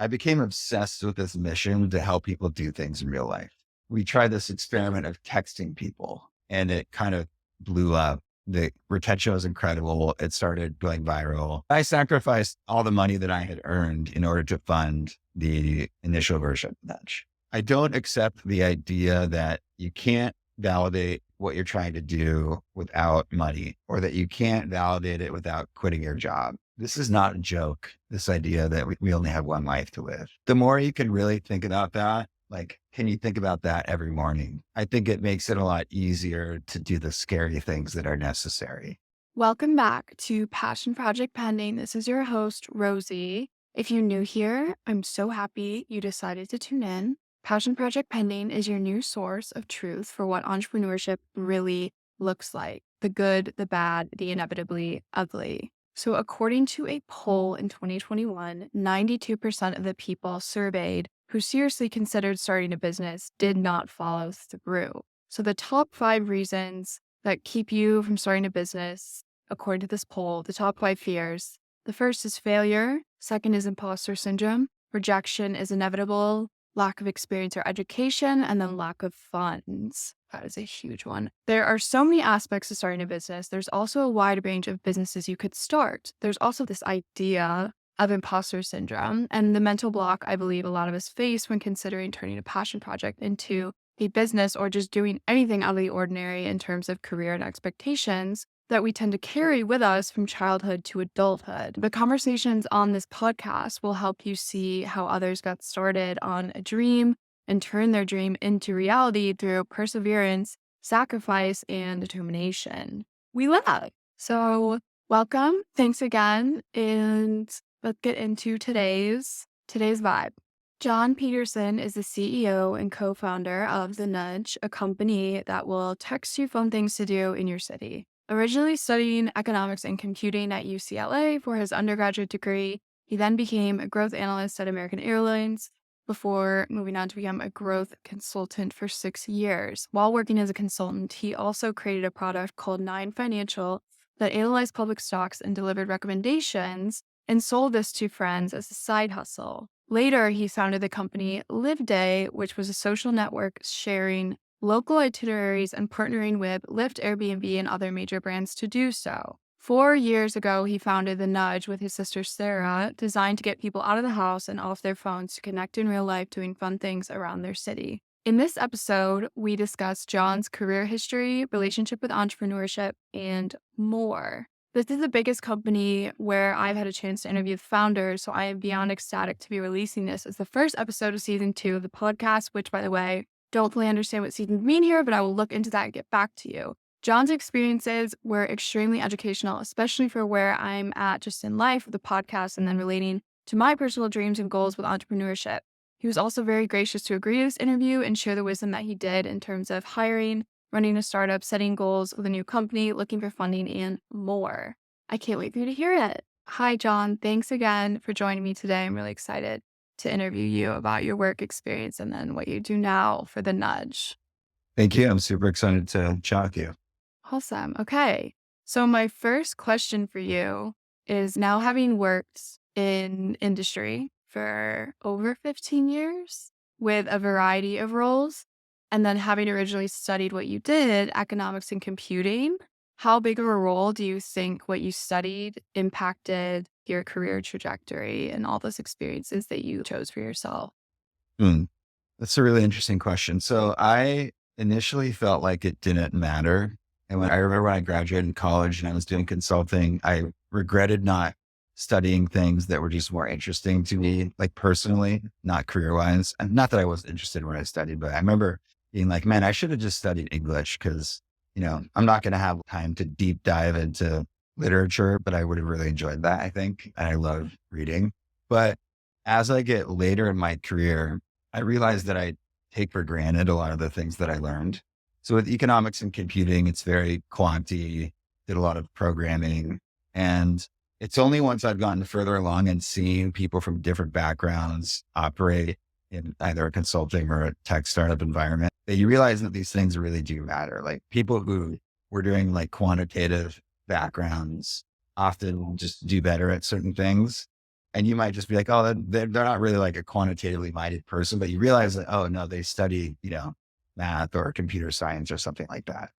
I became obsessed with this mission to help people do things in real life. We tried this experiment of texting people and it kind of blew up. The retention was incredible. It started going viral. I sacrificed all the money that I had earned in order to fund the initial version of Nudge. I don't accept the idea that you can't validate what you're trying to do without money, or that you can't validate it without quitting your job. This is not a joke. This idea that we only have one life to live. The more you can really think about that, like, can you think about that every morning? I think it makes it a lot easier to do the scary things that are necessary. Welcome back to Passion Project Pending. This is your host, Rosie. If you're new here, I'm so happy you decided to tune in. Passion Project Pending is your new source of truth for what entrepreneurship really looks like: the good, the bad, the inevitably ugly. So, according to a poll in 2021, 92% of the people surveyed who seriously considered starting a business did not follow through. So, the top 5 reasons that keep you from starting a business, according to this poll, the top 5 fears. The first is failure. Second is imposter syndrome. Rejection is inevitable. Lack of experience or education, and then lack of funds. That is a huge one. There are so many aspects to starting a business. There's also a wide range of businesses you could start. There's also this idea of imposter syndrome and the mental block I believe a lot of us face when considering turning a passion project into a business or just doing anything out of the ordinary in terms of career and expectations that we tend to carry with us from childhood to adulthood. The conversations on this podcast will help you see how others got started on a dream and turn their dream into reality through perseverance, sacrifice, and determination. We love. So welcome. Thanks again. And let's get into today's vibe. John Peterson is the CEO and co-founder of The Nudge, a company that will text you fun things to do in your city. Originally studying economics and computing at UCLA for his undergraduate degree, he then became a growth analyst at American Airlines before moving on to become a growth consultant for 6 years. While working as a consultant, he also created a product called Nine Financial that analyzed public stocks and delivered recommendations, and sold this to friends as a side hustle. Later, he founded the company Livday, which was a social network sharing local itineraries and partnering with Lyft, Airbnb, and other major brands to do so. 4 years ago, he founded The Nudge with his sister Sarah, designed to get people out of the house and off their phones to connect in real life doing fun things around their city. In this episode, we discuss John's career history, relationship with entrepreneurship, and more. This is the biggest company where I've had a chance to interview the founders, so I am beyond ecstatic to be releasing this as the first episode of season 2 of the podcast, which, by the way, don't fully understand what seasons mean here, but I will look into that and get back to you. John's experiences were extremely educational, especially for where I'm at just in life with the podcast and then relating to my personal dreams and goals with entrepreneurship. He was also very gracious to agree to this interview and share the wisdom that he did in terms of hiring, running a startup, setting goals with a new company, looking for funding, and more. I can't wait for you to hear it. Hi, John. Thanks again for joining me today. I'm really excited to interview you about your work experience and then what you do now for The Nudge. Thank you. I'm super excited to chat with you. Awesome. Okay. So my first question for you is, now having worked in industry for over 15 years with a variety of roles, and then having originally studied what you did, economics and computing, how big of a role do you think what you studied impacted your career trajectory and all those experiences that you chose for yourself? Hmm. That's a really interesting question. So I initially felt like it didn't matter. And I remember when I graduated college and I was doing consulting, I regretted not studying things that were just more interesting to me, like personally, not career wise. And not that I wasn't interested in what I studied, but I remember being like, man, I should have just studied English because, I'm not going to have time to deep dive into literature, but I would have really enjoyed that, I think. And I love reading. But as I get later in my career, I realized that I take for granted a lot of the things that I learned. So with economics and computing, it's very quantity, did a lot of programming. And it's only once I've gotten further along and seen people from different backgrounds operate in either a consulting or a tech startup environment that you realize that these things really do matter. Like people who were doing like quantitative backgrounds often just do better at certain things. And you might just be like, oh, they're not really like a quantitatively minded person, but you realize that, oh no, they study, math or computer science or something like that.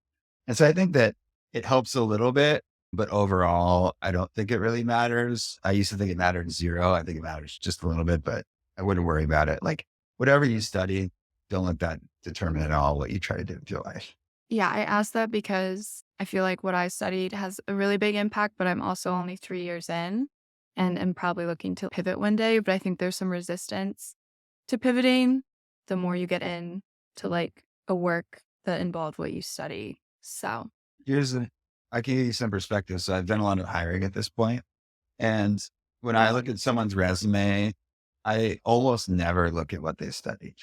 And so I think that it helps a little bit, but overall, I don't think it really matters. I used to think it mattered zero. I think it matters just a little bit, but I wouldn't worry about it. Like whatever you study, don't let that determine at all what you try to do with your life. Yeah, I asked that because I feel like what I studied has a really big impact, but I'm also only 3 years in and am probably looking to pivot one day. But I think there's some resistance to pivoting the more you get in to like a work that involved what you study. So, Here's a, I can give you some perspective. So I've done a lot of hiring at this point, and when I look at someone's resume, I almost never look at what they studied.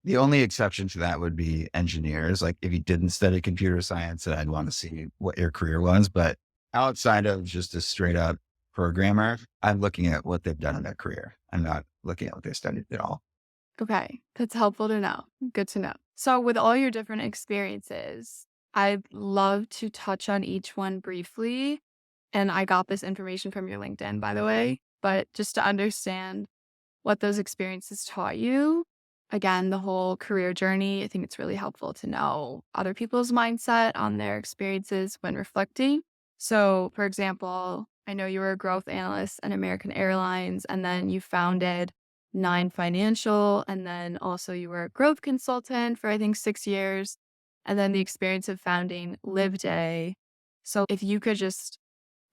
The only exception to that would be engineers. Like if you didn't study computer science, then I'd want to see what your career was. But outside of just a straight up programmer, I'm looking at what they've done in their career. I'm not looking at what they studied at all. okay, that's helpful to know. Good to know. So, with all your different experiences, I'd love to touch on each one briefly. And I got this information from your LinkedIn, by the way, but just to understand what those experiences taught you. Again, the whole career journey, I think it's really helpful to know other people's mindset on their experiences when reflecting. So, for example, I know you were a growth analyst at American Airlines, and then you founded Nine Financial, and then also you were a growth consultant for I think 6 years, and then the experience of founding Livday. So, if you could just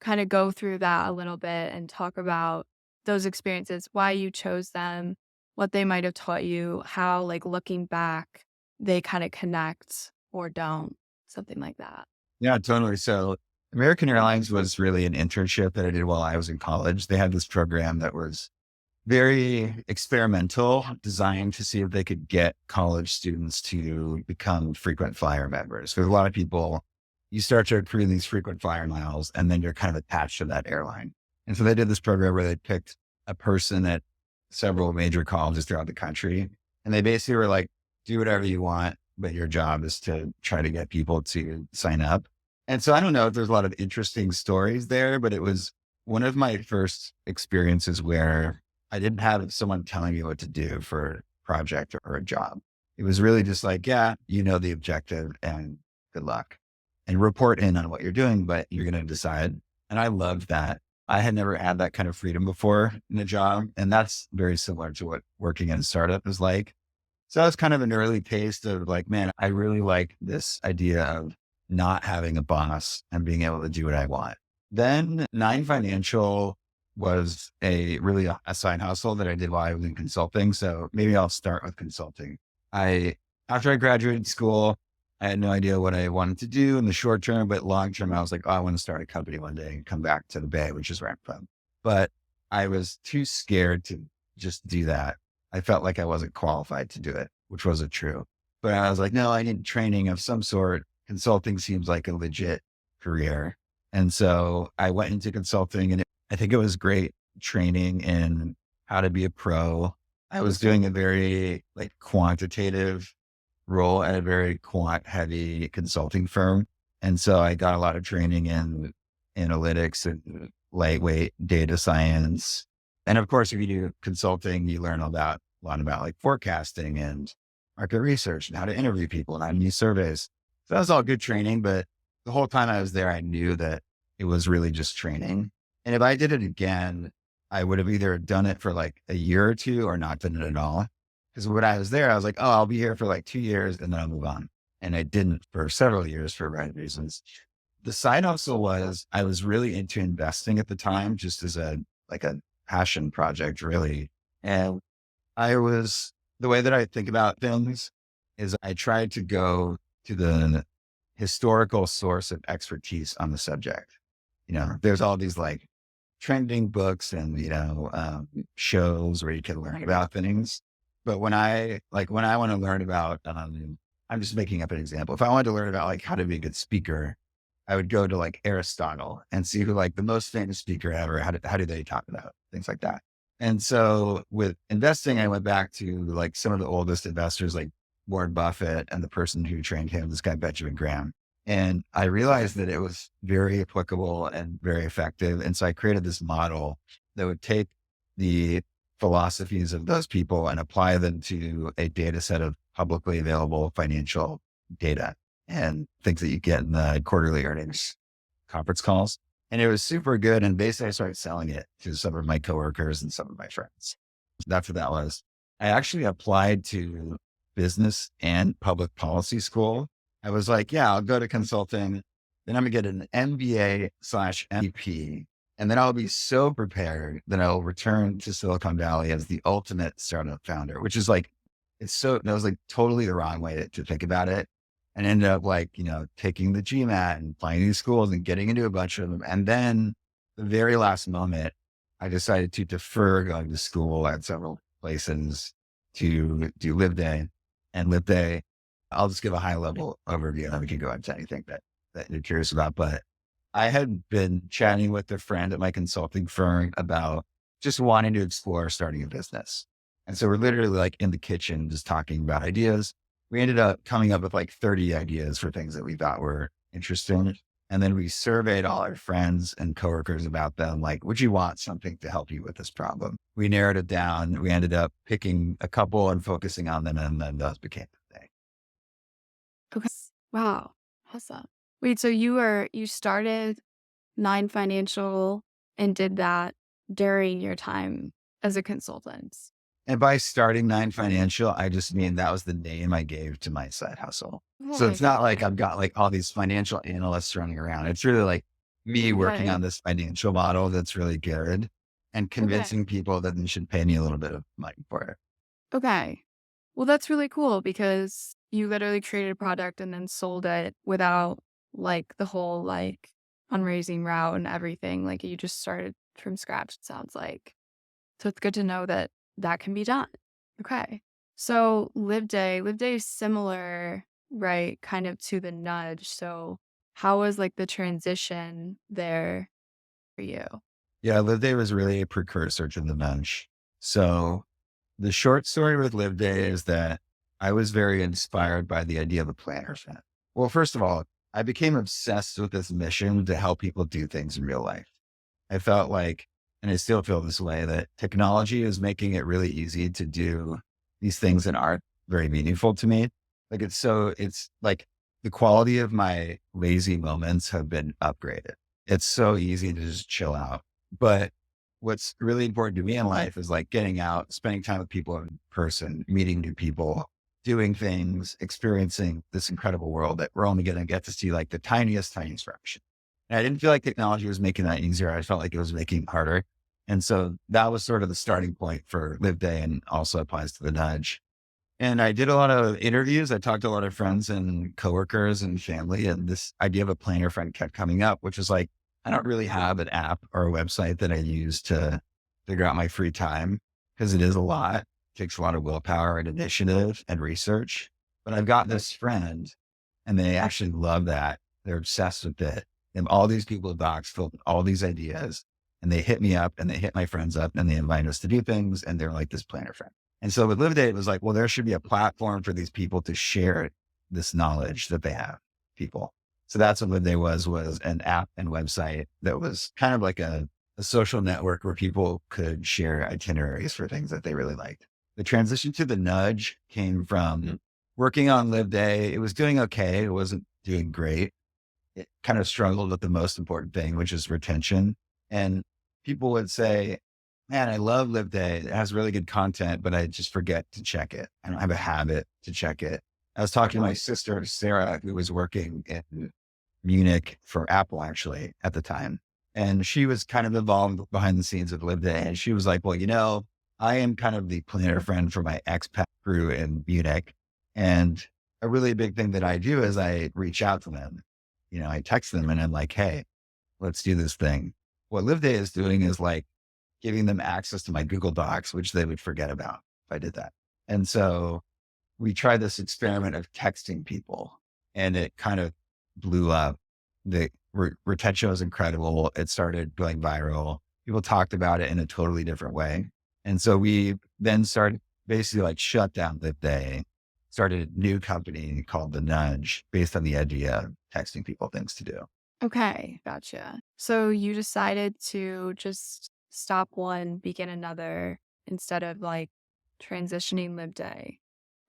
kind of go through that a little bit and talk about those experiences, why you chose them, what they might have taught you, how, like, looking back, they kind of connect or don't, something like that. Yeah, totally. So American Airlines was really an internship that I did while I was in college. They had this program that was very experimental, designed to see if they could get college students to become frequent flyer members. There's a lot of people, you start to accrue these frequent flyer miles, and then you're kind of attached to that airline. And so they did this program where they picked a person at several major colleges throughout the country. And they basically were like, do whatever you want, but your job is to try to get people to sign up. And so I don't know if there's a lot of interesting stories there, but it was one of my first experiences where I didn't have someone telling me what to do for a project or a job. It was really just like, yeah, you know the objective and good luck and report in on what you're doing, but you're going to decide. And I loved that. I had never had that kind of freedom before in a job. And that's very similar to what working in a startup is like. So that was kind of an early taste of like, man, I really like this idea of not having a boss and being able to do what I want. Then Nine Financial was a side hustle that I did while I was in consulting. So maybe I'll start with consulting. After I graduated school, I had no idea what I wanted to do in the short term, but long term, I was like, oh, I want to start a company one day and come back to the Bay, which is where I'm from. But I was too scared to just do that. I felt like I wasn't qualified to do it, which wasn't true. But I was like, no, I need training of some sort. Consulting seems like a legit career. And so I went into consulting, and I think it was great training in how to be a pro. I was doing a very like quantitative role at a very quant heavy consulting firm. And so I got a lot of training in analytics and lightweight data science. And of course, if you do consulting, you learn a lot about like forecasting and market research and how to interview people and how to use surveys. So that was all good training. But the whole time I was there, I knew that it was really just training. And if I did it again, I would have either done it for like a year or two or not done it at all. Because when I was there, I was like, oh, I'll be here for like 2 years and then I'll move on. And I didn't for several years for right reasons. The side hustle was I was really into investing at the time, just as like a passion project, really. And the way that I think about things is I tried to go to the historical source of expertise on the subject. There's all these like trending books and, shows where you can learn about things. But when I want to learn about, I'm just making up an example. If I wanted to learn about like how to be a good speaker, I would go to like Aristotle and see who like the most famous speaker ever, how do they talk about things like that. And so with investing, I went back to like some of the oldest investors, like Warren Buffett and the person who trained him, this guy, Benjamin Graham. And I realized that it was very applicable and very effective. And so I created this model that would take the philosophies of those people and apply them to a data set of publicly available financial data and things that you get in the quarterly earnings conference calls. And it was super good. And basically, I started selling it to some of my coworkers and some of my friends. That's what that was. I actually applied to business and public policy school. I was like, yeah, I'll go to consulting. Then I'm going to get an MBA/MBP. And then I'll be so prepared that I'll return to Silicon Valley as the ultimate startup founder, which is like, that was like totally the wrong way to think about it. And ended up like, taking the GMAT and finding these schools and getting into a bunch of them. And then the very last moment, I decided to defer going to school at several places to do Livday. And Livday, I'll just give a high level overview and we can go into anything that you're curious about. But I had been chatting with a friend at my consulting firm about just wanting to explore starting a business. And so we're literally like in the kitchen, just talking about ideas. We ended up coming up with like 30 ideas for things that we thought were interesting. And then we surveyed all our friends and coworkers about them. Like, would you want something to help you with this problem? We narrowed it down. We ended up picking a couple and focusing on them. And then those became the thing. Okay. Wow. Awesome. Wait, so you started Nine Financial and did that during your time as a consultant? And by starting Nine Financial, I just mean that was the name I gave to my side hustle. So it's not like I've got like all these financial analysts running around. It's really like me working on this financial model that's really good and convincing people that they should pay me a little bit of money for it. Okay. Well, that's really cool because you literally created a product and then sold it without like the whole like fundraising route and everything. Like you just started from scratch, it sounds like. So it's good to know that that can be done. Okay. So Livday is similar, right? Kind of to the nudge. So how was like the transition there for you? Yeah, Livday was really a precursor to the bench. So the short story with Livday is that I was very inspired by the idea of a planner set. Well, first of all, I became obsessed with this mission to help people do things in real life. I felt like, and I still feel this way, that technology is making it really easy to do these things that aren't very meaningful to me. Like it's like the quality of my lazy moments have been upgraded. It's so easy to just chill out. But what's really important to me in life is like getting out, spending time with people in person, meeting new people, doing things, experiencing this incredible world that we're only going to get to see like the tiniest fraction. And I didn't feel like technology was making that easier. I felt like it was making it harder. And so that was sort of the starting point for Livday and also applies to the nudge. And I did a lot of interviews. I talked to a lot of friends and coworkers and family. And this idea of a planner friend kept coming up, which was like, I don't really have an app or a website that I use to figure out my free time because it is a lot. It takes a lot of willpower and initiative and research. But I've got this friend and they actually love that. They're obsessed with it. And all these people docs filled with all these ideas and they hit me up and they hit my friends up and they invite us to do things. And they're like this planner friend. And so with Livday, it was like, well, there should be a platform for these people to share this knowledge that they have, people. So that's what Livday was an app and website that was kind of like a social network where people could share itineraries for things that they really liked. The transition to the nudge came from working on Livday. It was doing okay. It wasn't doing great. It kind of struggled with the most important thing, which is retention. And people would say, man, I love Livday. It has really good content, but I just forget to check it. I don't have a habit to check it. I was talking to my sister, Sarah, who was working in Munich for Apple actually at the time. And she was kind of involved behind the scenes of Livday. And she was like, well, I am kind of the planner friend for my expat crew in Munich. And a really big thing that I do is I reach out to them. I text them and I'm like, hey, let's do this thing. What Livday is doing is like giving them access to my Google Docs, which they would forget about if I did that. And so we tried this experiment of texting people and it kind of blew up. The retention was incredible. It started going viral. People talked about it in a totally different way. And so we then started basically like shut down Livday, started a new company called The Nudge based on the idea of texting people things to do. Okay, gotcha. So you decided to just stop one, begin another instead of like transitioning Livday,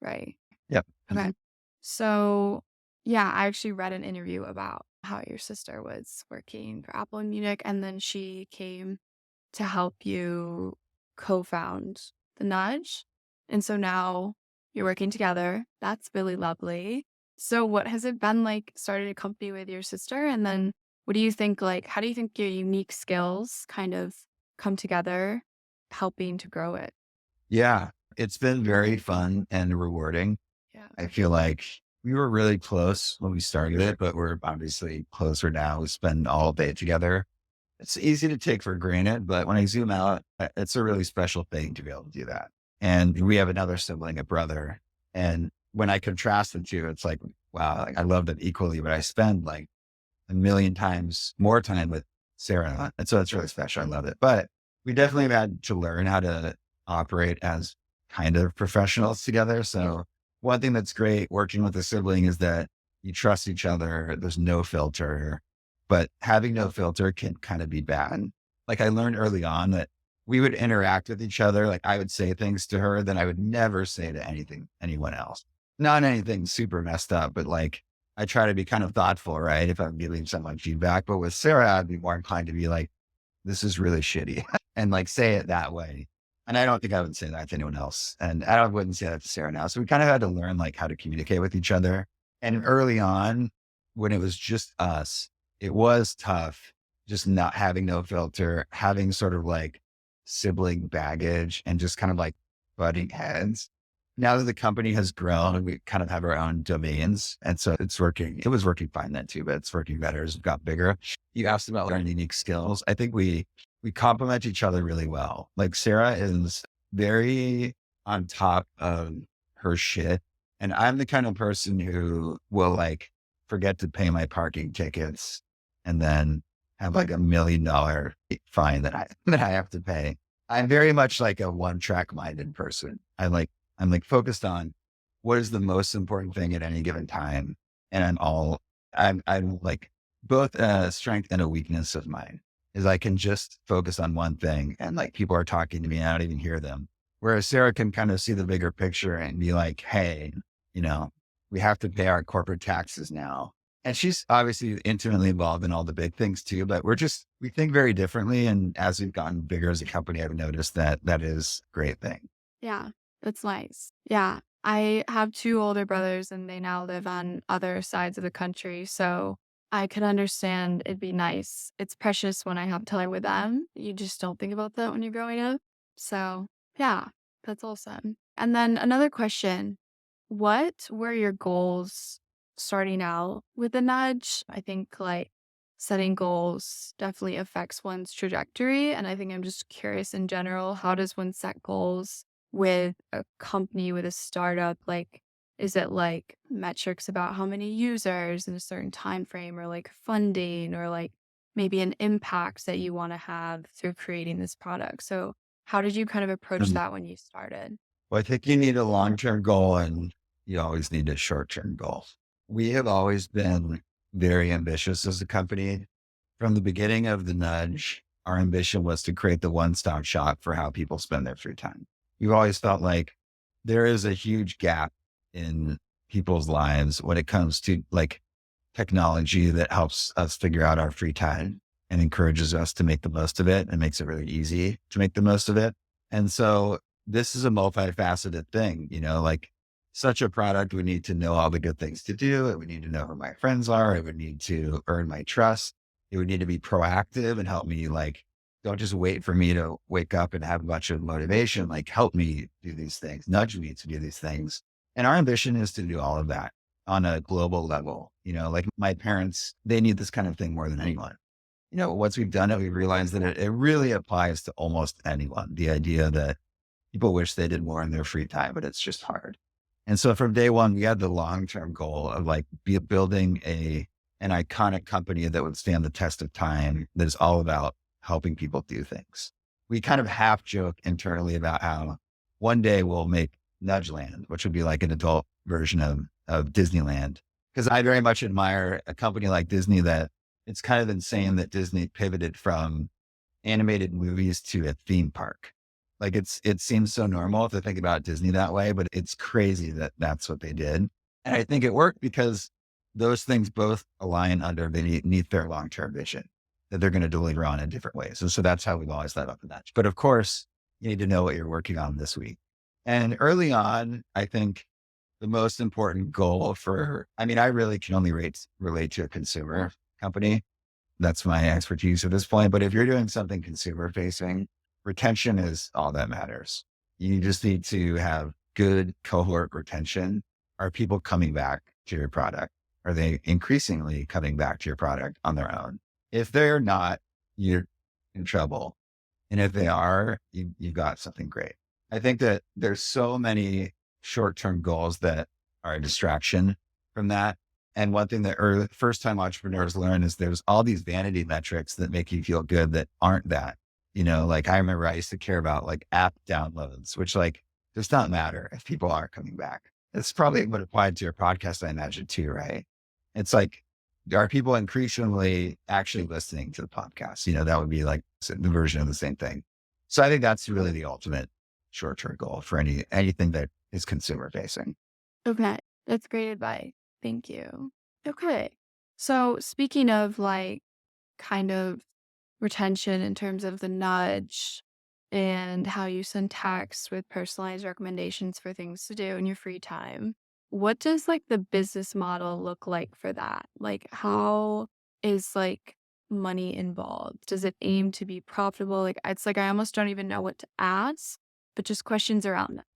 right? Yep. Okay. So, yeah, I actually read an interview about how your sister was working for Apple in Munich and then she came to help you co-found the Nudge. And so now you're working together. That's really lovely. So what has it been like starting a company with your sister? And then what do you think, like, how do you think your unique skills kind of come together, helping to grow it? Yeah. It's been very fun and rewarding. Yeah. I feel like we were really close when we started it, but we're obviously closer now. We spend all day together. It's easy to take for granted, but when I zoom out, it's a really special thing to be able to do that. And we have another sibling, a brother. And when I contrast the two, it's like, wow, like I love them equally, but I spend like a million times more time with Sarah. And so it's really special. I love it. But we definitely have had to learn how to operate as kind of professionals together. So one thing that's great working with a sibling is that you trust each other. There's no filter, but having no filter can kind of be bad. Like I learned early on that we would interact with each other. Like I would say things to her that I would never say to anyone else. Not anything super messed up, but like I try to be kind of thoughtful, right? If I'm giving someone feedback, but with Sarah, I'd be more inclined to be like, this is really shitty and like say it that way. And I don't think I would say that to anyone else. And I wouldn't say that to Sarah now. So we kind of had to learn like how to communicate with each other. And early on, when it was just us, it was tough, just not having no filter, having sort of like sibling baggage and just kind of like butting heads. Now that the company has grown, we kind of have our own domains. And so it's working. It was working fine then too, but it's working better as it got bigger. You asked about our unique skills. I think we complement each other really well. Like Sarah is very on top of her shit. And I'm the kind of person who will like forget to pay my parking tickets and then have like $1 million fine that I have to pay. I'm very much like a one track minded person. I'm like focused on what is the most important thing at any given time. And I'm like both a strength and a weakness of mine is I can just focus on one thing and like people are talking to me and I don't even hear them. Whereas Sarah can kind of see the bigger picture and be like, hey, you know, we have to pay our corporate taxes now. And she's obviously intimately involved in all the big things too, but we think very differently. And as we've gotten bigger as a company, I've noticed that that is a great thing. Yeah, that's nice. Yeah. I have two older brothers and they now live on other sides of the country. So I could understand it'd be nice. It's precious when I have time with them. You just don't think about that when you're growing up. So yeah, that's awesome. And then another question. What were your goals starting out with the nudge? I think like setting goals definitely affects one's trajectory. And I think I'm just curious in general, how does one set goals with a company, with a startup? Like, is it like metrics about how many users in a certain time frame or like funding or like maybe an impact that you want to have through creating this product? So how did you kind of approach Um, that when you started? well, I think you need a long-term goal and you always need a short-term goal. We have always been very ambitious as a company. From the beginning of the nudge, our ambition was to create the one-stop shop for how people spend their free time. We've always felt like there is a huge gap in people's lives when it comes to like technology that helps us figure out our free time and encourages us to make the most of it and makes it really easy to make the most of it. And so this is a multifaceted thing, you know, like such a product would need to know all the good things to do. It would need to know who my friends are. It would need to earn my trust. It would need to be proactive and help me like, don't just wait for me to wake up and have a bunch of motivation, like help me do these things, nudge me to do these things. And our ambition is to do all of that on a global level. You know, like my parents, they need this kind of thing more than anyone. You know, once we've done it, we realized that it really applies to almost anyone. The idea that people wish they did more in their free time, but it's just hard. And so from day one, we had the long-term goal of like building an iconic company that would stand the test of time that is all about helping people do things. We kind of half joke internally about how one day we'll make Nudgeland, which would be like an adult version of Disneyland. Because I very much admire a company like Disney that it's kind of insane that Disney pivoted from animated movies to a theme park. Like it seems so normal to think about Disney that way, but it's crazy that that's what they did. And I think it worked because those things both align underneath their long-term vision that they're going to deliver on in different ways. And so that's how we've always led up to that. But of course, you need to know what you're working on this week. And early on, I think the most important goal I really can only relate to a consumer company. That's my expertise at this point. But if you're doing something consumer facing, retention is all that matters. You just need to have good cohort retention. Are people coming back to your product? Are they increasingly coming back to your product on their own? If they're not, you're in trouble. And if they are, you've got something great. I think that there's so many short-term goals that are a distraction from that. And one thing that first time entrepreneurs learn is there's all these vanity metrics that make you feel good that aren't that. Like I remember I used to care about like app downloads, which like does not matter if people aren't coming back. It's probably what applied to your podcast, I imagine too, right? It's like, are people increasingly actually listening to the podcast? That would be like the version of the same thing. So I think that's really the ultimate short-term goal for anything that is consumer facing. Okay. That's great advice. Thank you. Okay. So speaking of like kind of retention in terms of the nudge and how you send texts with personalized recommendations for things to do in your free time, what does like the business model look like for that? Like how is like money involved? Does it aim to be profitable? Like it's like I almost don't even know what to ask, but just questions around that,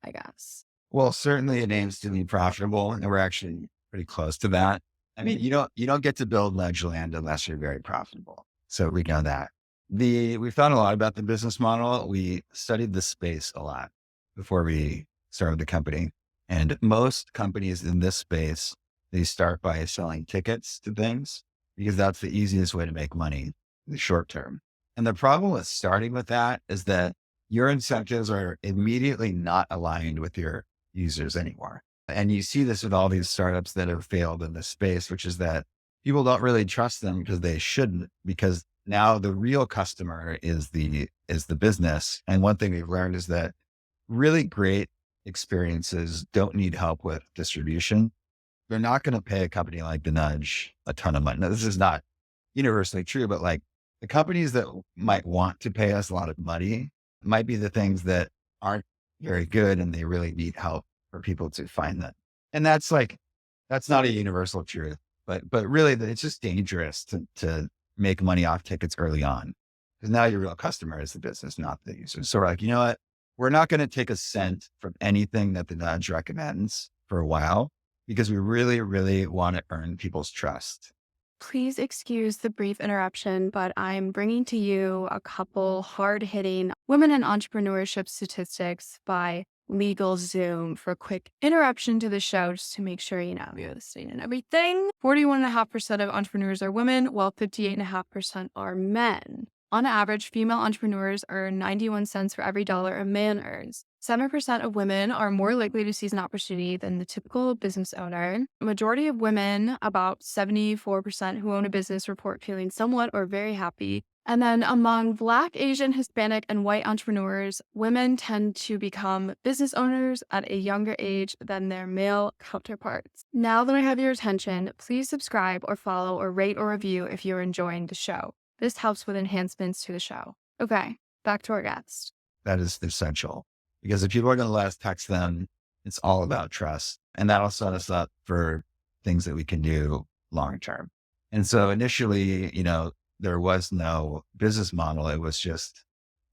I guess. Well, certainly it aims to be profitable, and we're actually pretty close to that. I mean, you don't get to build Ledgerland unless you're very profitable. So we know that. We've thought a lot about the business model. We studied the space a lot before we started the company. And most companies in this space, they start by selling tickets to things because that's the easiest way to make money in the short term. And the problem with starting with that is that your incentives are immediately not aligned with your users anymore. And you see this with all these startups that have failed in this space, which is that people don't really trust them because they shouldn't, because now the real customer is the business. And one thing we've learned is that really great experiences don't need help with distribution. They're not going to pay a company like The Nudge a ton of money. Now, this is not universally true, but like the companies that might want to pay us a lot of money might be the things that aren't very good and they really need help for people to find them. And that's not a universal truth, but really it's just dangerous to make money off tickets early on because now your real customer is the business, not the user. So we're like, you know what? We're not going to take a cent from anything that The Nudge recommends for a while because we really, really want to earn people's trust. Please excuse the brief interruption, but I'm bringing to you a couple hard hitting women in entrepreneurship statistics by LegalZoom for a quick interruption to the show, just to make sure you're listening and everything. 41.5% of entrepreneurs are women, while 58.5% are men. On average, female entrepreneurs earn 91 cents for every dollar a man earns. 7% of women are more likely to seize an opportunity than the typical business owner. A majority of women, about 74% who own a business, report feeling somewhat or very happy. And then among Black, Asian, Hispanic, and white entrepreneurs, women tend to become business owners at a younger age than their male counterparts. Now that I have your attention, please subscribe or follow or rate or review if you're enjoying the show. This helps with enhancements to the show. Okay, back to our guest. That is essential because if people are going to let us text them, it's all about trust. And that'll set us up for things that we can do long term. And so initially, there was no business model. It was just,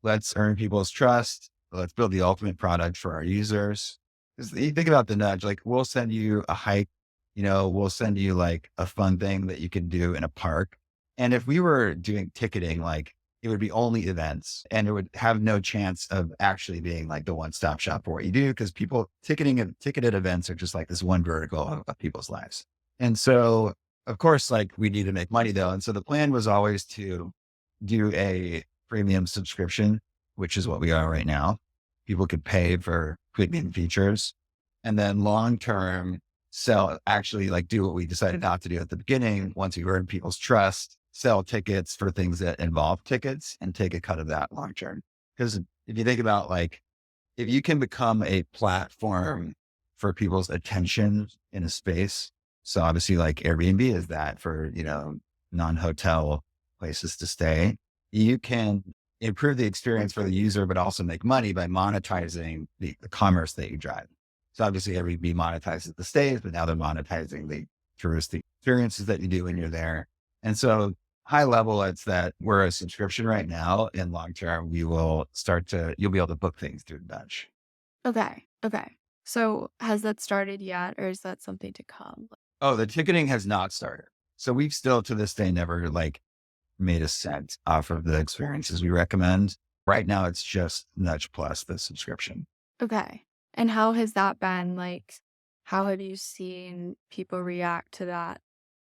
let's earn people's trust. Let's build the ultimate product for our users. Because you think about The Nudge, like we'll send you a hike, we'll send you like a fun thing that you can do in a park. And if we were doing ticketing, like it would be only events and it would have no chance of actually being like the one-stop shop for what you do. Cause ticketed events are just like this one vertical of people's lives. And so of course, like we need to make money though. And so the plan was always to do a premium subscription, which is what we are right now. People could pay for premium features and then long-term actually like do what we decided not to do at the beginning. Once we earned people's trust, sell tickets for things that involve tickets and take a cut of that long term. Because if you think about like, if you can become a platform for people's attention in a space, so obviously like Airbnb is that for, non-hotel places to stay, you can improve the experience for the user, but also make money by monetizing the commerce that you drive. So obviously Airbnb monetizes the stays, but now they're monetizing the touristic experiences that you do when you're there. And so high level, it's that we're a subscription right now. And long term, you'll be able to book things through Dutch. Okay. Okay. So has that started yet, or is that something to come? Oh, the ticketing has not started. So we've still to this day never like made a cent off of the experiences we recommend. Right now, it's just Nudge Plus, the subscription. Okay. And how has that been? Like, how have you seen people react to that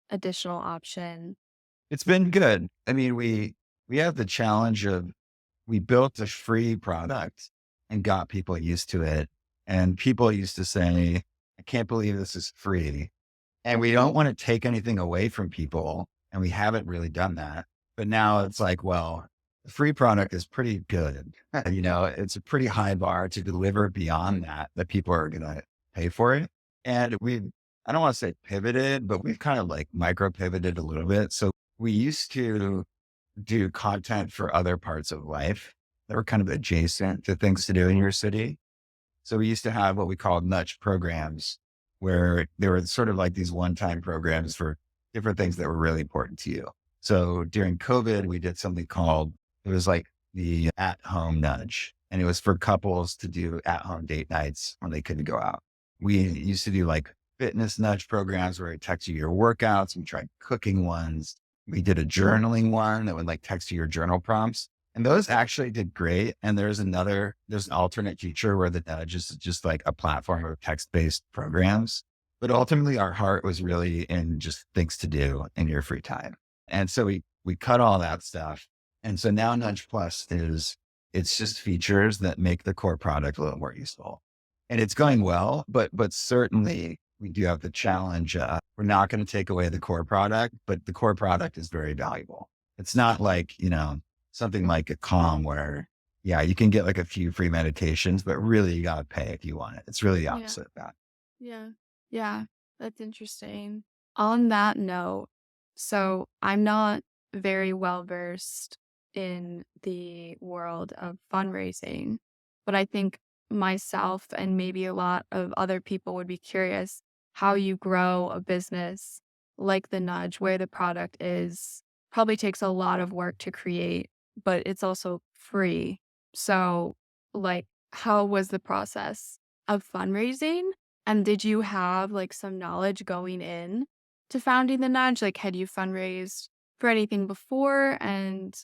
additional option? It's been good. I mean, we have the challenge of we built a free product and got people used to it. And people used to say, I can't believe this is free. And we don't want to take anything away from people. And we haven't really done that. But now it's like, well, the free product is pretty good. It's a pretty high bar to deliver beyond that people are going to pay for it. And I don't want to say pivoted, but we've kind of like micro pivoted a little bit. So we used to do content for other parts of life that were kind of adjacent to things to do in your city. So we used to have what we called nudge programs, where there were sort of like these one-time programs for different things that were really important to you. So during COVID, we did something it was like the at-home nudge, and it was for couples to do at-home date nights when they couldn't go out. We used to do like fitness nudge programs where it text you your workouts. We tried cooking ones. We did a journaling one that would like text you your journal prompts. And those actually did great. And there's an alternate feature where the nudge is just like a platform of text-based programs. But ultimately our heart was really in just things to do in your free time. And so we cut all that stuff. And so now Nudge Plus it's just features that make the core product a little more useful. And it's going well, but certainly we do have the challenge. We're not going to take away the core product, but the core product is very valuable. It's not like, something like a Calm where, yeah, you can get like a few free meditations, but really you got to pay if you want it. It's really the Yeah. opposite of that. Yeah. Yeah. That's interesting. On that note, so I'm not very well versed in the world of fundraising, but I think myself and maybe a lot of other people would be curious how you grow a business like the Nudge, where the product is probably takes a lot of work to create, but it's also free. So, like, how was the process of fundraising? And did you have like some knowledge going in to founding the Nudge? Like, had you fundraised for anything before? And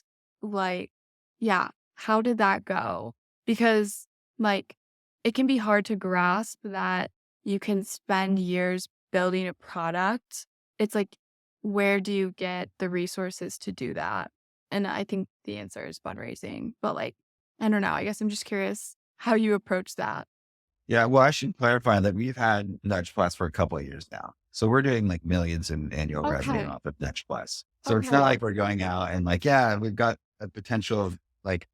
like, yeah, how did that go? Because like, it can be hard to grasp that you can spend years building a product. It's like, where do you get the resources to do that? And I think the answer is fundraising. But like, I don't know. I guess I'm just curious how you approach that. Yeah. Well, I should clarify that we've had Nudge Plus for a couple of years now. So we're doing like millions in annual revenue Okay. off of Nudge Plus. So it's not Okay. like we're going out and like, yeah, we've got a potential of like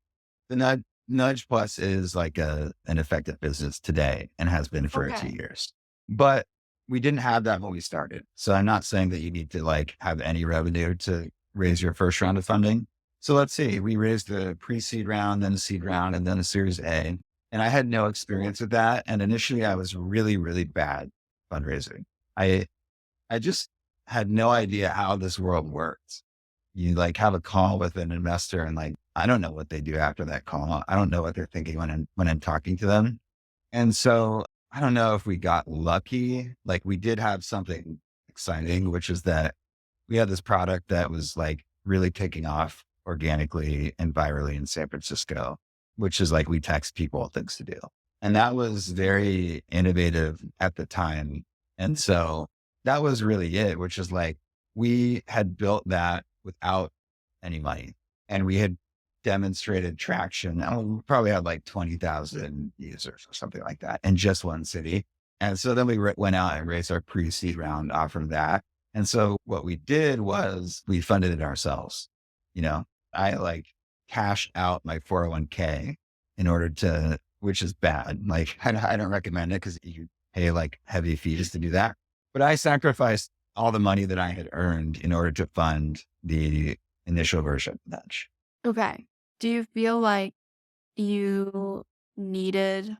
the Nudge Plus is like an effective business today and has been for a few Okay. years. But we didn't have that when we started. So I'm not saying that you need to like have any revenue to raise your first round of funding. So let's see, we raised the pre-seed round, then a seed round, and then a series A. And I had no experience with that. And initially I was really, really bad fundraising. I I just had no idea how this world works. You like have a call with an investor and like, I don't know what they do after that call. I don't know what they're thinking when I'm talking to them. And so I don't know if we got lucky. Like we did have something exciting, which is that we had this product that was like really taking off organically and virally in San Francisco, which is like we text people things to do. And that was very innovative at the time. And so that was really it, which is like we had built that without any money and we had demonstrated traction. We probably had like 20,000 users or something like that in just one city. And so then we went out and raised our pre-seed round off of that. And so what we did was we funded it ourselves. You know, I like cashed out my 401k in order to, which is bad. Like I don't recommend it because you pay like heavy fees to do that. But I sacrificed all the money that I had earned in order to fund the initial version of Nudge. Okay. Do you feel like you needed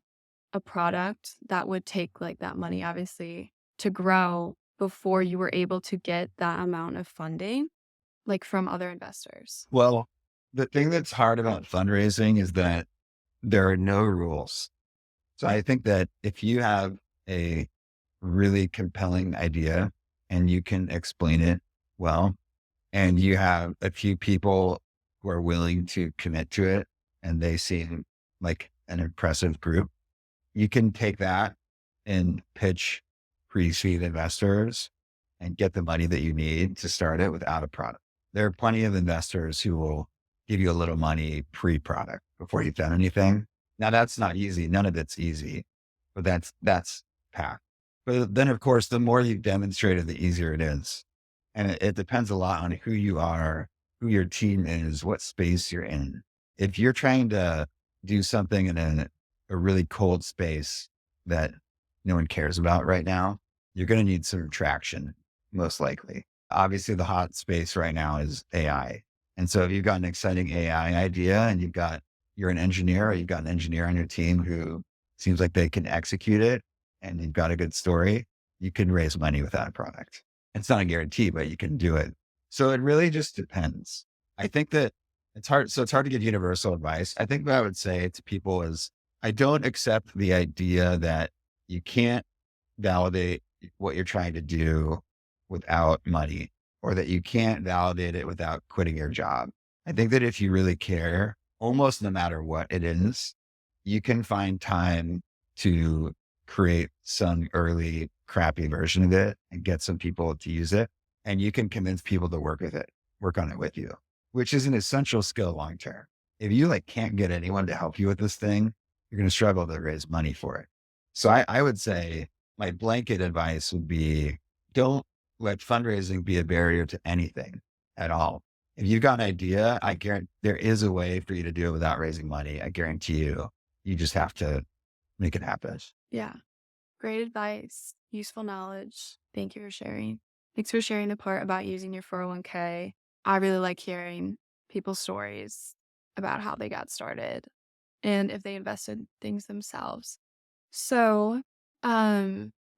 a product that would take like that money, obviously, to grow before you were able to get that amount of funding, like from other investors? Well, the thing that's hard about fundraising is that there are no rules. So I think that if you have a really compelling idea and you can explain it well, and you have a few people who are willing to commit to it and they seem like an impressive group, you can take that and pitch pre-seed investors and get the money that you need to start it without a product. There are plenty of investors who will give you a little money pre-product before you've done anything. Now that's not easy. None of it's easy, but that's path. But then of course, the more you've demonstrated, the easier it is. And it depends a lot on who you are, who your team is, what space you're in. If you're trying to do something in a really cold space that no one cares about right now, you're going to need some traction, most likely. Obviously, the hot space right now is AI. And so if you've got an exciting AI idea and you're an engineer or you've got an engineer on your team who seems like they can execute it and you've got a good story, you can raise money with that product. It's not a guarantee, but you can do it. So it really just depends. I think that it's hard. So it's hard to give universal advice. I think what I would say to people is I don't accept the idea that you can't validate what you're trying to do without money or that you can't validate it without quitting your job. I think that if you really care, almost no matter what it is, you can find time to create some early crappy version of it and get some people to use it. And you can convince people to work on it with you, which is an essential skill long term. If you like can't get anyone to help you with this thing, you're going to struggle to raise money for it. So I would say my blanket advice would be don't let fundraising be a barrier to anything at all. If you've got an idea, I guarantee there is a way for you to do it without raising money. I guarantee you, you just have to make it happen. Yeah. Great advice, useful knowledge. Thank you for sharing. Thanks for sharing the part about using your 401k. I really like hearing people's stories about how they got started and if they invested things themselves. So,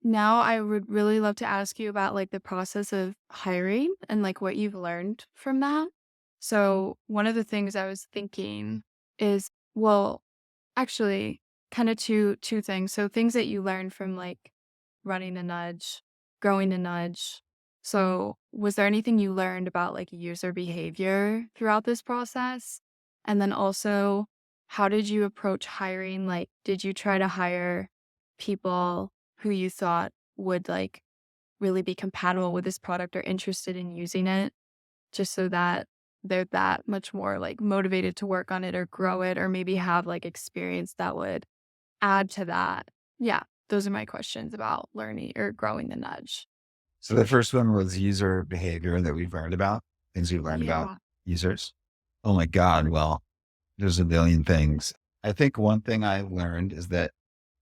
now I would really love to ask you about like the process of hiring and like what you've learned from that. So, one of the things I was thinking is, well, actually, kind of two things. So, things that you learned from like running a nudge, growing a nudge. So, was there anything you learned about like user behavior throughout this process? And then also, how did you approach hiring? Like, did you try to hire people who you thought would like really be compatible with this product or interested in using it, just so that they're that much more like motivated to work on it or grow it or maybe have like experience that would add to that? Yeah, those are my questions about learning or growing the nudge. So the first one was user behavior that we've learned about, things we've learned about Yeah. users. Oh my God. Well, there's a billion things. I think one thing I learned is that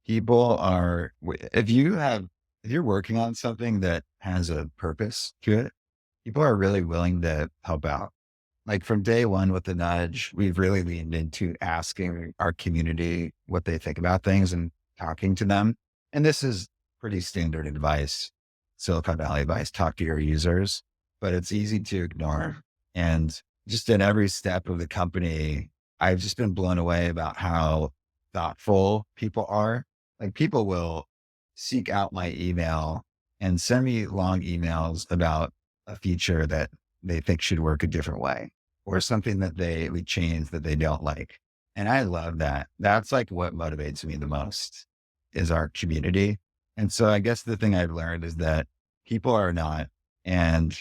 people are, if you're working on something that has a purpose to it, people are really willing to help out. Like from day one with the nudge, we've really leaned into asking our community what they think about things and talking to them. And this is pretty standard advice, Silicon Valley advice, talk to your users, but it's easy to ignore. And just in every step of the company, I've just been blown away about how thoughtful people are. Like people will seek out my email and send me long emails about a feature that they think should work a different way or something that we change that they don't like. And I love that. That's like what motivates me the most is our community. And so I guess the thing I've learned is that people are not, and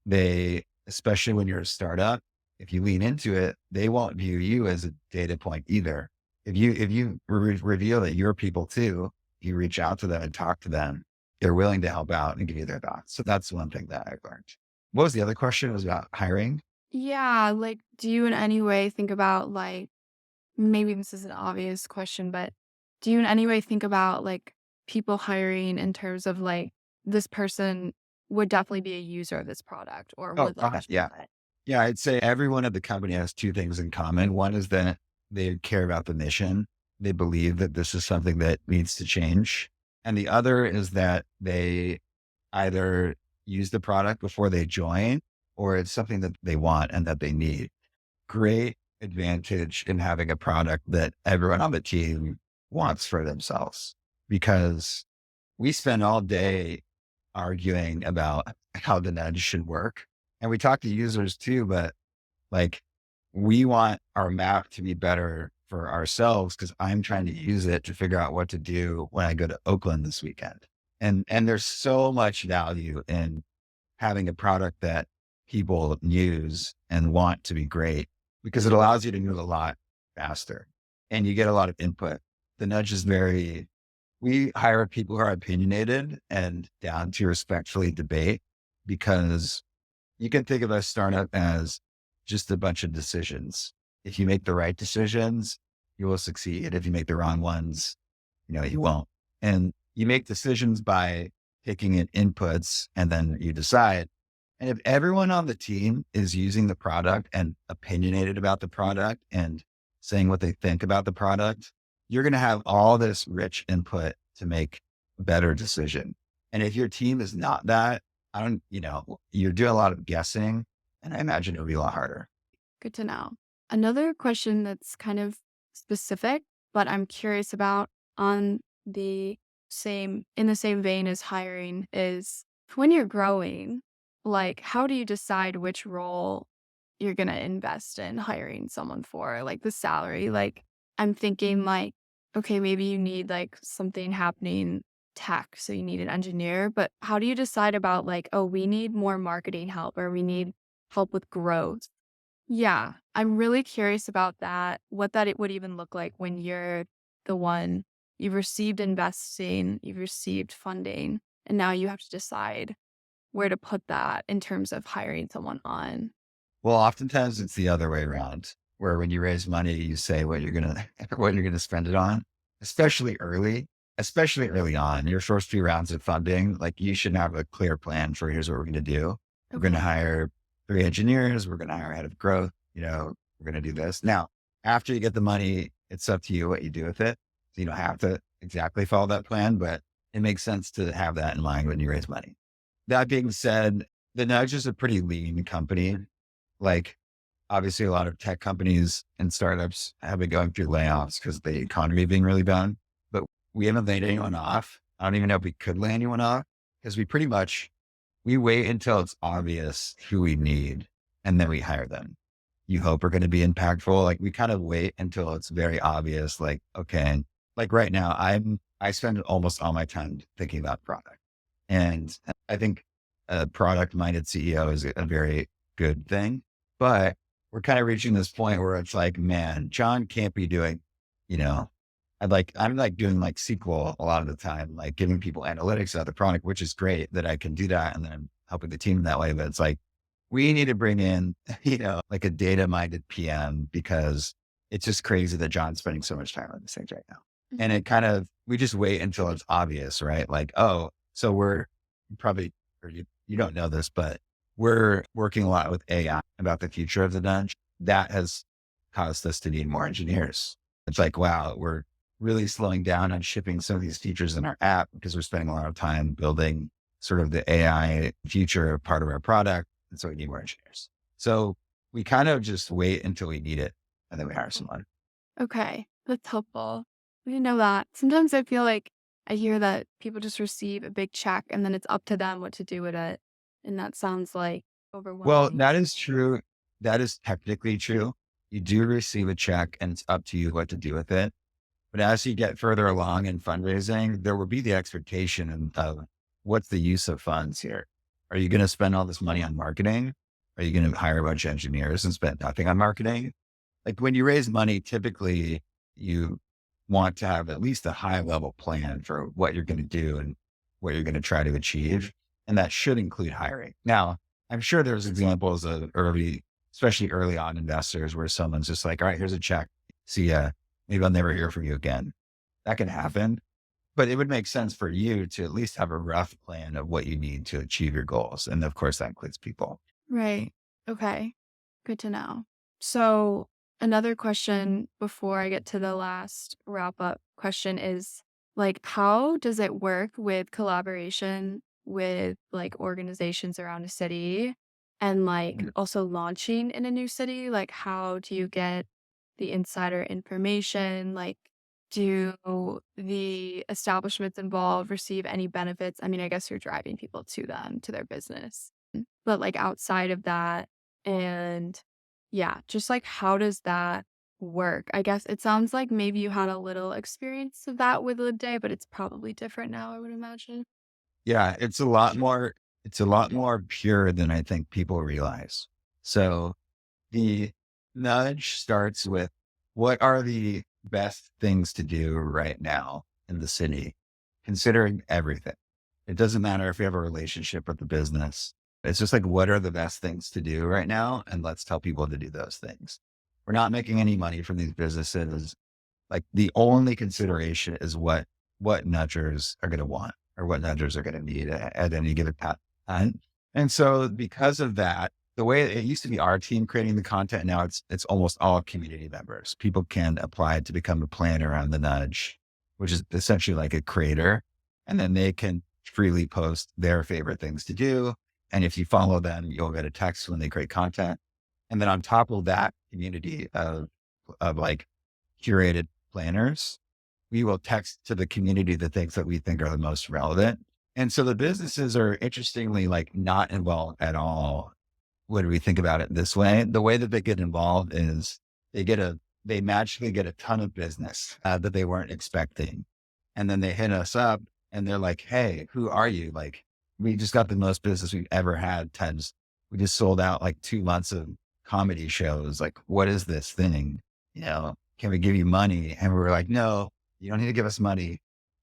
they, especially when you're a startup, if you lean into it, they won't view you as a data point either. If you reveal that you're people too, you reach out to them and talk to them, they're willing to help out and give you their thoughts. So that's one thing that I've learned. What was the other question? It was about hiring. Yeah, like, do you in any way think about, like maybe this is an obvious question, but do you in any way think about, like, people hiring in terms of, like, this person would definitely be a user of this product or Oh, would, like, God. choose Yeah. it? Yeah. I'd say everyone at the company has two things in common. One is that they care about the mission. They believe that this is something that needs to change. And the other is that they either use the product before they join or it's something that they want and that they need. Great advantage in having a product that everyone on the team wants for themselves because we spend all day arguing about how the nudge should work. And we talk to users too, but like we want our map to be better for ourselves because I'm trying to use it to figure out what to do when I go to Oakland this weekend. And there's so much value in having a product that people use and want to be great because it allows you to move a lot faster and you get a lot of input. The nudge is very, we hire people who are opinionated and down to respectfully debate because you can think of a startup as just a bunch of decisions. If you make the right decisions, you will succeed. If you make the wrong ones, you won't. And you make decisions by taking in inputs and then you decide. And if everyone on the team is using the product and opinionated about the product and saying what they think about the product, you're going to have all this rich input to make a better decision. And if your team is not that, you're doing a lot of guessing and I imagine it'll be a lot harder. Good to know. Another question that's kind of specific, but I'm curious about on the in the same vein as hiring is when you're growing, like how do you decide which role you're going to invest in hiring someone for, like the salary? Like I'm thinking like, okay, maybe you need like something happening tech, so you need an engineer, but how do you decide about like, oh, we need more marketing help or we need help with growth? Yeah, I'm really curious about that, what that it would even look like when you're the one you've received investing, you've received funding, and now you have to decide where to put that in terms of hiring someone on. Well, oftentimes it's the other way around, where when you raise money, you say what you're gonna what you're gonna spend it on, especially early, especially early on. Your first few rounds of funding, like you should have a clear plan for here's what we're gonna do. We're gonna Okay. hire 3 engineers, we're gonna hire a head of growth, we're gonna do this. Now, after you get the money, it's up to you what you do with it. So you don't have to exactly follow that plan, but it makes sense to have that in mind when you raise money. That being said, the Nudge is a pretty lean company. Like, obviously, a lot of tech companies and startups have been going through layoffs because the economy being really bad. But we haven't laid anyone off. I don't even know if we could lay anyone off because we wait until it's obvious who we need and then we hire them. You hope are going to be impactful. Like we kind of wait until it's very obvious. Like, okay, like right now, I spend almost all my time thinking about product. And I think a product minded CEO is a very good thing. But we're kind of reaching this point where it's like, man, John can't be doing, you know, I'm like doing like SQL a lot of the time, like giving people analytics about the product, which is great that I can do that. And then I'm helping the team that way. But it's like, we need to bring in, like a data minded PM because it's just crazy that John's spending so much time on these things right now. And Mhm. it kind of, we just wait until it's obvious, right? Like, oh, so we're probably, or you don't know this, but we're working a lot with AI about the future of the dungeon. That has caused us to need more engineers. It's like, wow, we're really slowing down on shipping some of these features in our app because we're spending a lot of time building sort of the AI future part of our product. And so we need more engineers. So we kind of just wait until we need it and then we hire someone. Okay, that's helpful. We didn't know that. Sometimes I feel like I hear that people just receive a big check and then it's up to them what to do with it. And that sounds like Well, overwhelming. that is true. That is technically true. You do receive a check and it's up to you what to do with it. But as you get further along in fundraising, there will be the expectation of what's the use of funds here? Are you going to spend all this money on marketing? Are you going to hire a bunch of engineers and spend nothing on marketing? Like when you raise money, typically you want to have at least a high level plan for what you're going to do. And what you're going to try to achieve. And that should include hiring. Now, I'm sure there's examples of especially early on investors where someone's just like, all right, here's a check. See ya. Maybe I'll never hear from you again. That can happen. But it would make sense for you to at least have a rough plan of what you need to achieve your goals. And of course, that includes people. Right. Okay. Good to know. So, another question before I get to the last wrap up question is like, how does it work with collaboration with like organizations around a city and like Mm. also launching in a new city? Like, how do you get the insider information? Like, do the establishments involved receive any benefits? I mean, I guess you're driving people to them, to their business. But, like, outside of that and yeah, just, like, how does that work? I guess it sounds like maybe you had a little experience of that with Livday, but it's probably different now, I would imagine. Yeah, it's a lot more pure than I think people realize. So the nudge starts with what are the best things to do right now in the city, considering everything. It doesn't matter if you have a relationship with the business. It's just like, what are the best things to do right now? And let's tell people to do those things. We're not making any money from these businesses. Like the only consideration is what nudgers are going to want or what nudgers are going to need at any given time. And so because of that, the way it used to be our team creating the content, now it's almost all community members. People can apply to become a planner on the nudge, which is essentially like a creator. And then they can freely post their favorite things to do. And if you follow them, you'll get a text when they create content. And then on top of that community of like curated planners, we will text to the community the things that we think are the most relevant. And so the businesses are interestingly like not involved at all when we think about it this way. The way that they get involved is they magically get a ton of business that they weren't expecting. And then they hit us up and they're like, hey, who are you? Like, we just got the most business we've ever had. Times we just sold out like 2 months of comedy shows. Like, what is this thing? Can we give you money? And we were like, no, you don't need to give us money.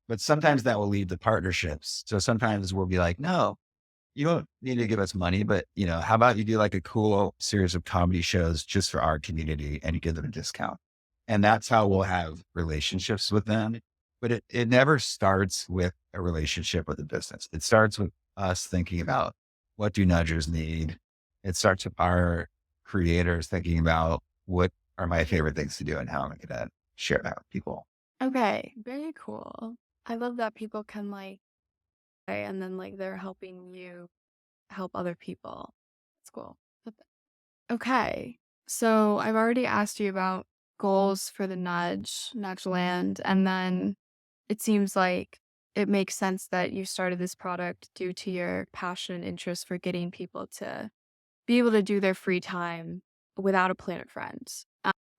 But sometimes that will lead to partnerships. So sometimes we'll be like, no, you don't need to give us money, but how about you do like a cool series of comedy shows just for our community and you give them a discount? And that's how we'll have relationships with them. But it never starts with a relationship with a business. It starts with us thinking about what do nudgers need. It starts with our creators thinking about what are my favorite things to do and how am I going to share that with people. Okay, very cool. I love that people can, like and then, like, they're helping you help other people. It's cool. Okay. So I've already asked you about goals for the nudge land, and then it seems like it makes sense that you started this product due to your passion and interest for getting people to be able to do their free time without a Planet Friends.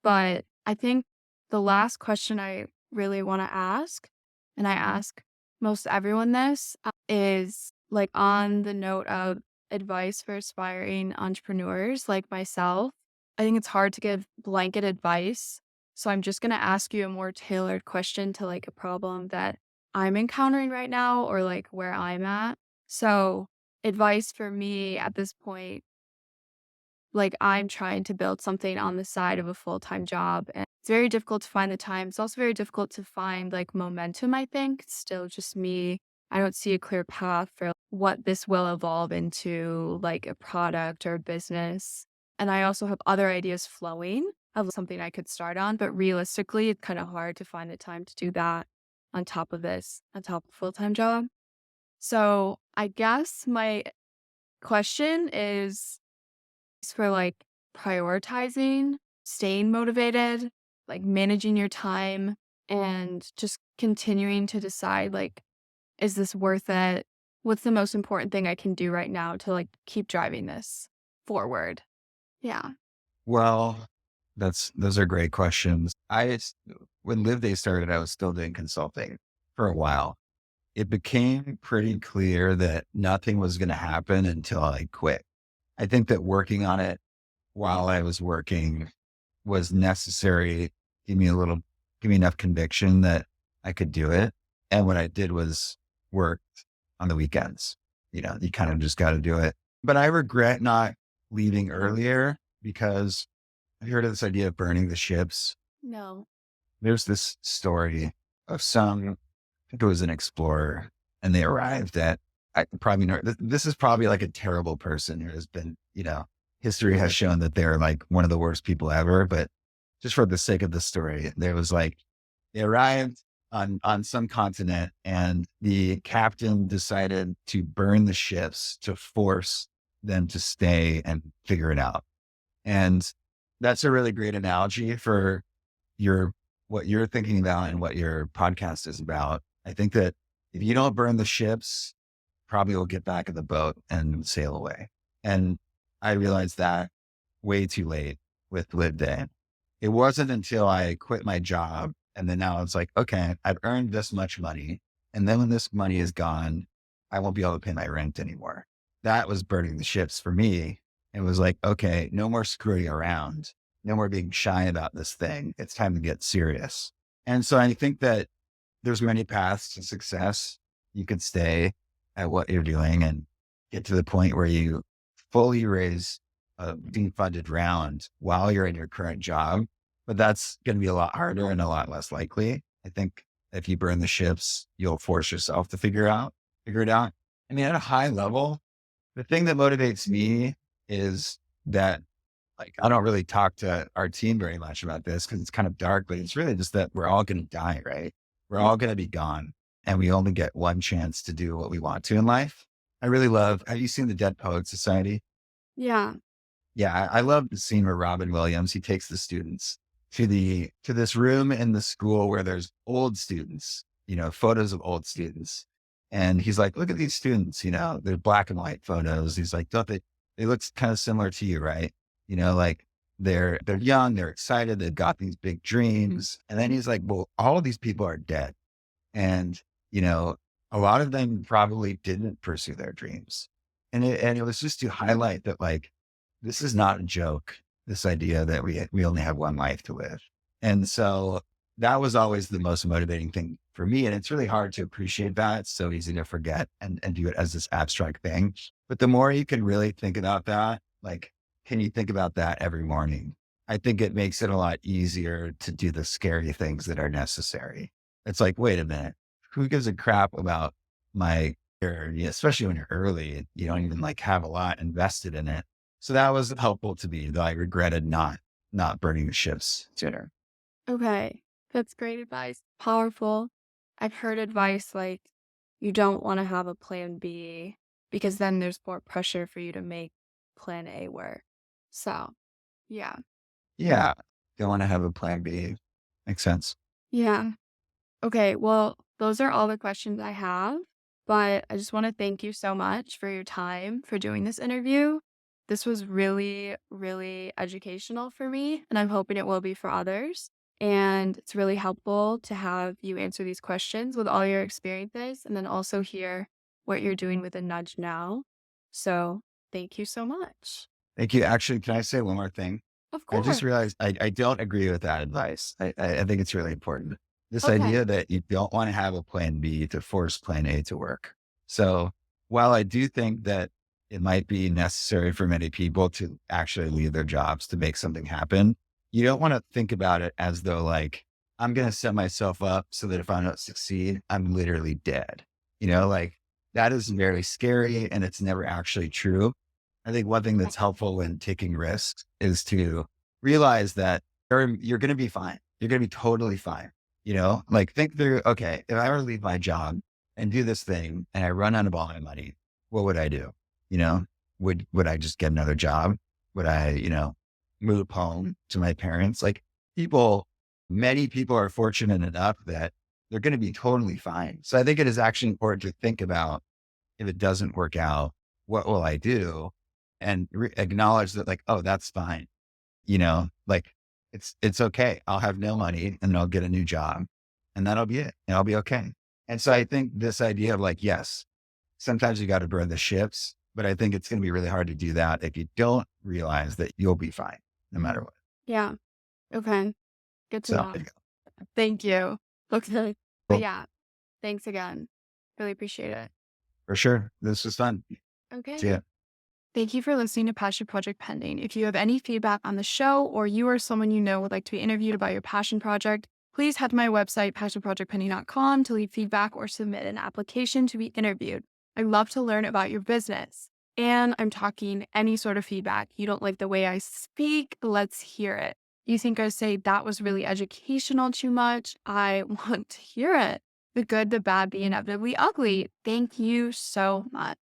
But I think the last question I really want to ask, and I ask most everyone this, is like on the note of advice for aspiring entrepreneurs like myself. I think it's hard to give blanket advice. So I'm just going to ask you a more tailored question to like a problem that I'm encountering right now or like where I'm at. So, advice for me at this point, like, I'm trying to build something on the side of a full-time job, and it's very difficult to find the time. It's also very difficult to find, like, momentum, I think. It's still just me. I don't see a clear path for what this will evolve into, like, a product or a business. And I also have other ideas flowing of something I could start on, but realistically, it's kinda hard to find the time to do that on top of this, on top of a full-time job. So, I guess my question is for like prioritizing, staying motivated, like managing your time, and just continuing to decide like, is this worth it? What's the most important thing I can do right now to like keep driving this forward? Yeah. Well, those are great questions. When Live Day started, I was still doing consulting for a while. It became pretty clear that nothing was going to happen until I quit. I think that working on it while I was working was necessary, give me a little, give me enough conviction that I could do it. And what I did was work on the weekends. You kind of just got to do it. But I regret not leaving earlier because I've heard of this idea of burning the ships. No. There's this story of some, I think it was an explorer, and they arrived at, I probably know, this is probably like a terrible person who has been, history has shown that they're like one of the worst people ever. But just for the sake of the story, there was like, they arrived on some continent and the captain decided to burn the ships to force them to stay and figure it out. And that's a really great analogy for your what you're thinking about and what your podcast is about. I think that if you don't burn the ships, probably will get back in the boat and sail away. And I realized that way too late with Livday. It wasn't until I quit my job and then now it's like, okay, I've earned this much money. And then when this money is gone, I won't be able to pay my rent anymore. That was burning the ships for me. It was like, okay, no more screwing around, no more being shy about this thing. It's time to get serious. And so I think that there's many paths to success. You could stay at what you're doing and get to the point where you fully raise a deep funded round while you're in your current job. But that's going to be a lot harder and a lot less likely. I think if you burn the ships, you'll force yourself to figure it out. I mean, at a high level, the thing that motivates me is that like, I don't really talk to our team very much about this because it's kind of dark, but it's really just that we're all going to die, right? We're all going to be gone and we only get one chance to do what we want to in life. I really love, have you seen the Dead Poets Society? Yeah. Yeah, I love the scene where Robin Williams, he takes the students to this room in the school where there's old students, photos of old students. And he's like, look at these students, they're black and white photos. He's like, don't they look kind of similar to you, right? Like they're young, they're excited, they've got these big dreams. And then he's like, well, all of these people are dead. And, a lot of them probably didn't pursue their dreams. And it was just to highlight that like, this is not a joke. This idea that we only have one life to live. And so that was always the most motivating thing for me. And it's really hard to appreciate that. It's so easy to forget and view it as this abstract thing. But the more you can really think about that, like, can you think about that every morning? I think it makes it a lot easier to do the scary things that are necessary. It's like, wait a minute, who gives a crap about my career? Especially when you're early, you don't even like have a lot invested in it. So that was helpful to me, though I regretted not burning the ships sooner. Okay. That's great advice. Powerful. I've heard advice like you don't want to have a plan B because then there's more pressure for you to make plan A work. So, yeah. Yeah. Don't want to have a plan B. Makes sense. Yeah. Okay. Well, those are all the questions I have, but I just want to thank you so much for your time for doing this interview. This was really, really educational for me, and I'm hoping it will be for others. And it's really helpful to have you answer these questions with all your experiences and then also hear what you're doing with a nudge now. So, thank you so much. Thank you. Actually, can I say one more thing? Of I just course. realized I don't agree with that advice. I think it's really important. This Okay. idea that you don't want to have a plan B to force plan A to work. So while I do think that it might be necessary for many people to actually leave their jobs to make something happen, you don't want to think about it as though like, I'm going to set myself up so that if I don't succeed, I'm literally dead. Like that is very scary and it's never actually true. I think one thing that's helpful when taking risks is to realize that you're going to be fine. You're going to be totally fine. Like think through, okay, if I were to leave my job and do this thing and I run out of all my money, what would I do? You know, would I just get another job? Would I, move home to my parents? Like many people are fortunate enough that they're going to be totally fine. So I think it is actually important to think about if it doesn't work out, what will I do? And acknowledge that like, oh, that's fine. Like it's okay. I'll have no money and then I'll get a new job and that'll be it. And I'll be okay. And so I think this idea of like, yes, sometimes you got to burn the ships, but I think it's going to be really hard to do that if you don't realize that you'll be fine no matter what. Yeah. Okay. Good to So know. there you Thank you. Okay. But go. yeah, thanks again. Really appreciate it. For sure. This was fun. See Okay. ya. Thank you for listening to Passion Project Pending. If you have any feedback on the show or you or someone you know would like to be interviewed about your passion project, please head to my website, passionprojectpending.com, to leave feedback or submit an application to be interviewed. I love to learn about your business. And I'm talking any sort of feedback. You don't like the way I speak? Let's hear it. You think I say that was really educational too much? I want to hear it. The good, the bad, the inevitably ugly. Thank you so much.